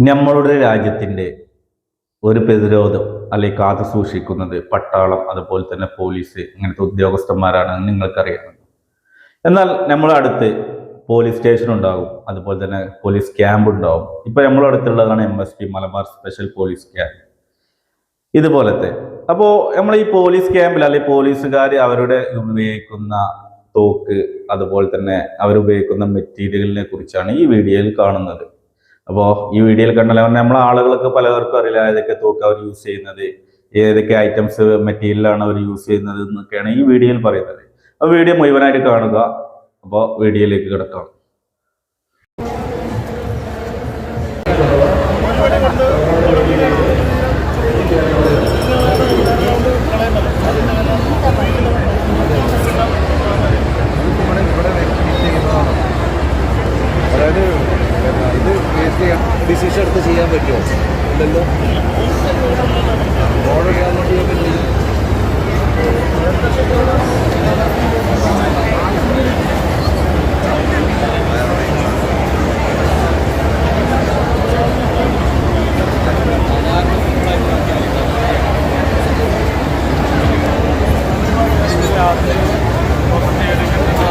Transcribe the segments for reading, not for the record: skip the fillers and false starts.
നമ്മളുടെ രാജ്യത്തിൻ്റെ ഒരു പ്രതിരോധം അല്ലെങ്കിൽ കാത്തു സൂക്ഷിക്കുന്നത് പട്ടാളം, അതുപോലെ തന്നെ പോലീസ്, ഇങ്ങനത്തെ ഉദ്യോഗസ്ഥന്മാരാണെന്ന് നിങ്ങൾക്കറിയാം. എന്നാൽ നമ്മളെ അടുത്ത് പോലീസ് സ്റ്റേഷൻ ഉണ്ടാകും, അതുപോലെ തന്നെ പോലീസ് ക്യാമ്പ് ഉണ്ടാവും. ഇപ്പൊ നമ്മളെ അടുത്തുള്ളതാണ് MSP, Malabar special police camp ഇതുപോലത്തെ. അപ്പോൾ നമ്മൾ ഈ പോലീസ് ക്യാമ്പിൽ അല്ലെങ്കിൽ പോലീസുകാർ അവരുടെ ഉപയോഗിക്കുന്ന തോക്ക്, അതുപോലെ തന്നെ അവരുപയോഗിക്കുന്ന മെറ്റീരിയലിനെ കുറിച്ചാണ് ഈ വീഡിയോയിൽ കാണുന്നത്. അപ്പോൾ ഈ വീഡിയോയിൽ കണ്ടാൽ നമ്മളെ ആളുകൾക്ക് പലർക്കും അറിയില്ല ഏതൊക്കെ തോക്ക് അവർ യൂസ് ചെയ്യുന്നത്, ഏതൊക്കെ ഐറ്റംസ് മെറ്റീരിയലാണ് അവർ യൂസ് ചെയ്യുന്നത് എന്നൊക്കെയാണ് ഈ വീഡിയോയിൽ പറയുന്നത്. അപ്പോൾ വീഡിയോ മുഴുവനായിട്ട് കാണുക. അപ്പോൾ വീഡിയോയിലേക്ക് കിടക്കാം. അതായത് ഇത് ഡിസിഷൻ എടുത്ത് ചെയ്യാൻ പറ്റുമോ? ഇല്ലല്ലോ. ഓർഡർ ചെയ്യാൻ വേണ്ടി പറ്റില്ല.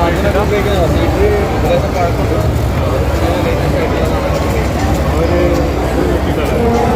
അങ്ങനെ ഉപയോഗിക്കുന്നത് ഇത് ഏകദേശം പഴക്കമുണ്ട്.